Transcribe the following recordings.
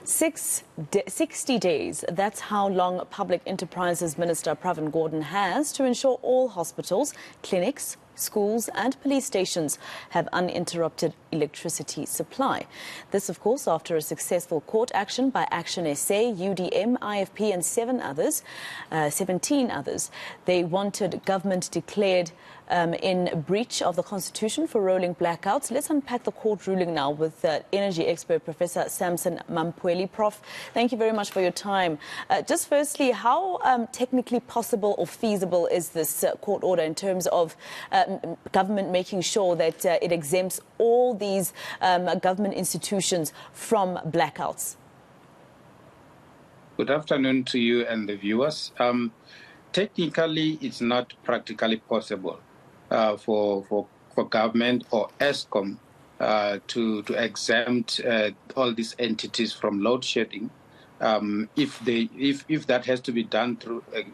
60 days, that's how long Public Enterprises Minister Pravin Gordhan has to ensure all hospitals, clinics, schools and police stations have uninterrupted electricity supply. This, of course, after a successful court action by Action SA, UDM, IFP and 17 others. They wanted government declared in breach of the Constitution for rolling blackouts. Let's unpack the court ruling now with energy expert Professor Sampson Mamphweli. Prof, thank you very much for your time. Just firstly, how technically possible or feasible is this court order in terms of government making sure that it exempts all these government institutions from blackouts? Good afternoon to you and the viewers. Technically, it's not practically possible for government or ESCOM to exempt all these entities from load shedding if that has to be done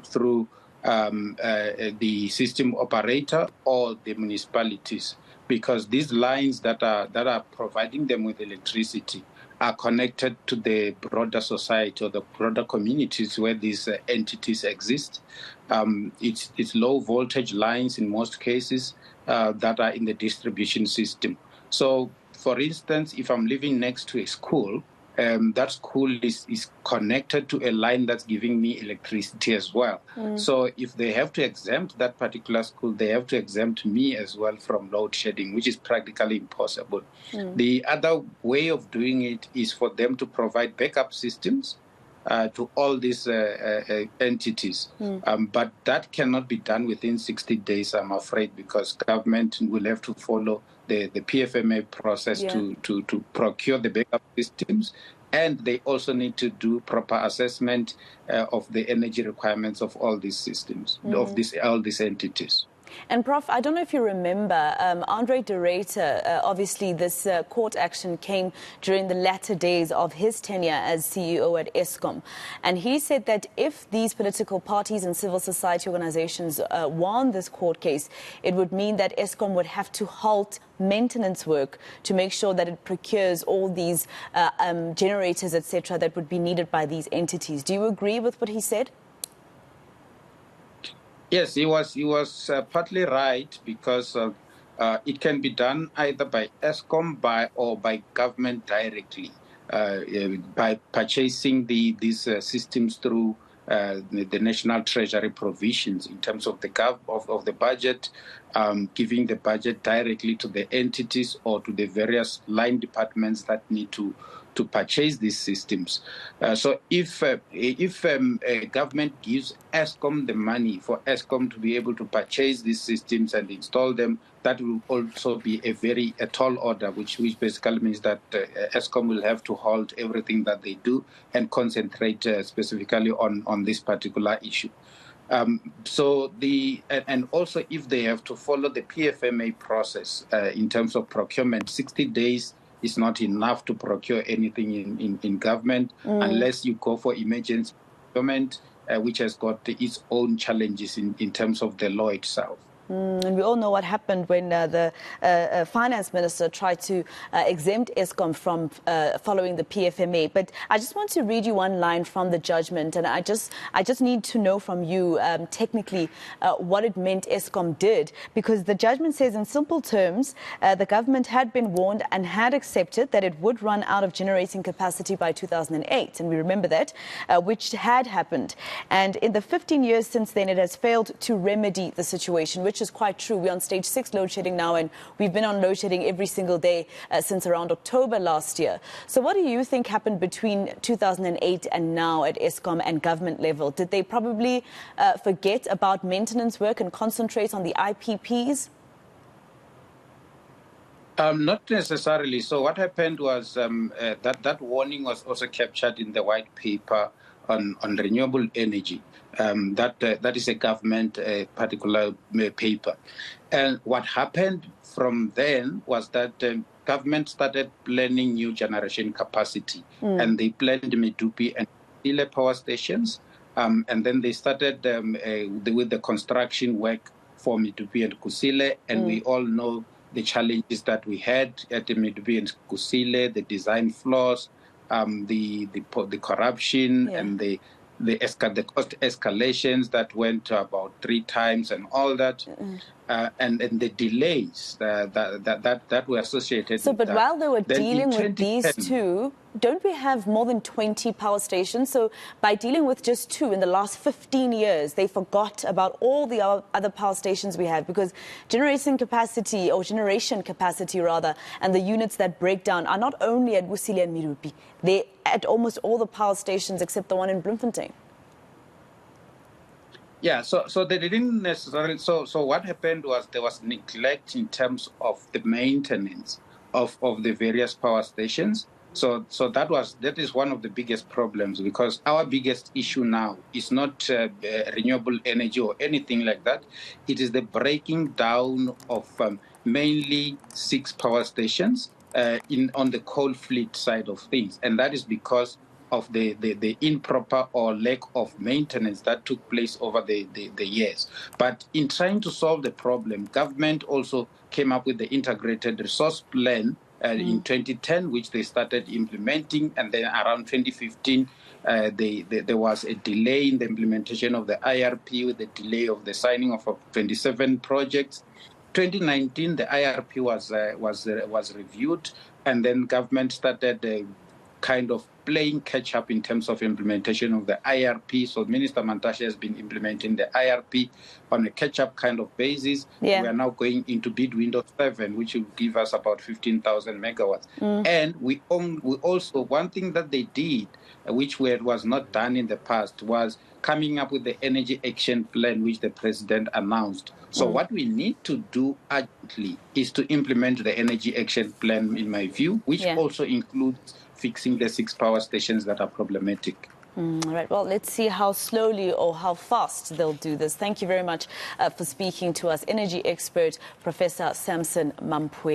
through the system operator or the municipalities, because these lines that are providing them with electricity are connected to the broader society or the broader communities where these entities exist. It's low voltage lines in most cases that are in the distribution system. So, for instance, if I'm living next to a school, that school is connected to a line that's giving me electricity as well. So if they have to exempt that particular school, they have to exempt me as well from load shedding, which is practically impossible. The other way of doing it is for them to provide backup systems to all these entities. But that cannot be done within 60 days, I'm afraid, because government will have to follow the PFMA process to procure the backup systems, and they also need to do proper assessment of the energy requirements of all these systems, of all these entities. And Prof, I don't know if you remember, Andre de Ruyter, obviously this court action came during the latter days of his tenure as CEO at ESCOM. And he said that if these political parties and civil society organizations won this court case, it would mean that ESCOM would have to halt maintenance work to make sure that it procures all these generators, etc., that would be needed by these entities. Do you agree with what he said? Yes, he was partly right, because it can be done either by ESCOM or by government directly by purchasing these systems through the National Treasury provisions in terms of the budget, giving the budget directly to the entities or to the various line departments that need to purchase these systems. So if a government gives ESCOM the money for ESCOM to be able to purchase these systems and install them, that will also be a tall order, which basically means that ESCOM will have to halt everything that they do and concentrate specifically on this particular issue. And also if they have to follow the PFMA process in terms of procurement, 60 days is not enough to procure anything in government unless you go for emergency procurement, which has got its own challenges in terms of the law itself. And we all know what happened when the finance minister tried to exempt ESCOM from following the PFMA. But I just want to read you one line from the judgment, and I just need to know from you technically what it meant ESCOM did, because the judgment says in simple terms, the government had been warned and had accepted that it would run out of generating capacity by 2008, and we remember that, which had happened. And in the 15 years since then, it has failed to remedy the situation, which is quite true. We're on stage 6 load shedding now, and we've been on load shedding every single day since around October last year. So what do you think happened between 2008 and now at ESCOM and government level? Did they probably forget about maintenance work and concentrate on the IPPs? Not necessarily. So what happened was that warning was also captured in the white paper on renewable energy. That is a government particular paper. And what happened from then was that government started planning new generation capacity. And they planned Medupi and Kusile power stations. And then they started with the construction work for Medupi and Kusile. And we all know the challenges that we had at Medupi and Kusile, the design flaws, the corruption and the cost escalations that went to about 3 times and all that, and the delays that were associated with that. But while they were then dealing with these two, don't we have more than 20 power stations? So by dealing with just 2 in the last 15 years, they forgot about all the other power stations we have, because generation capacity rather, and the units that break down are not only at Busile and Mirupi, they're at almost all the power stations except the one in Bloemfontein. Yeah, so they didn't necessarily. So what happened was there was neglect in terms of the maintenance of the various power stations. So that is one of the biggest problems, because our biggest issue now is not renewable energy or anything like that. It is the breaking down of mainly 6 power stations on the coal fleet side of things, and that is because of the improper or lack of maintenance that took place over the years. But in trying to solve the problem, government also came up with the integrated resource plan in 2010, which they started implementing, and then around 2015, there was a delay in the implementation of the IRP, with the delay of the signing of 27 projects. 2019, the IRP was reviewed, and then government started kind of playing catch-up in terms of implementation of the IRP. So Minister Mantashe has been implementing the IRP on a catch-up kind of basis. Yeah. We are now going into bid window 7, which will give us about 15,000 megawatts. And we also, one thing that they did, which was not done in the past, was coming up with the energy action plan, which the president announced. So what we need to do urgently is to implement the energy action plan, in my view, which also includes fixing the 6 power stations that are problematic. All right. Well, let's see how slowly or how fast they'll do this. Thank you very much for speaking to us. Energy expert Professor Sampson Mamphweli.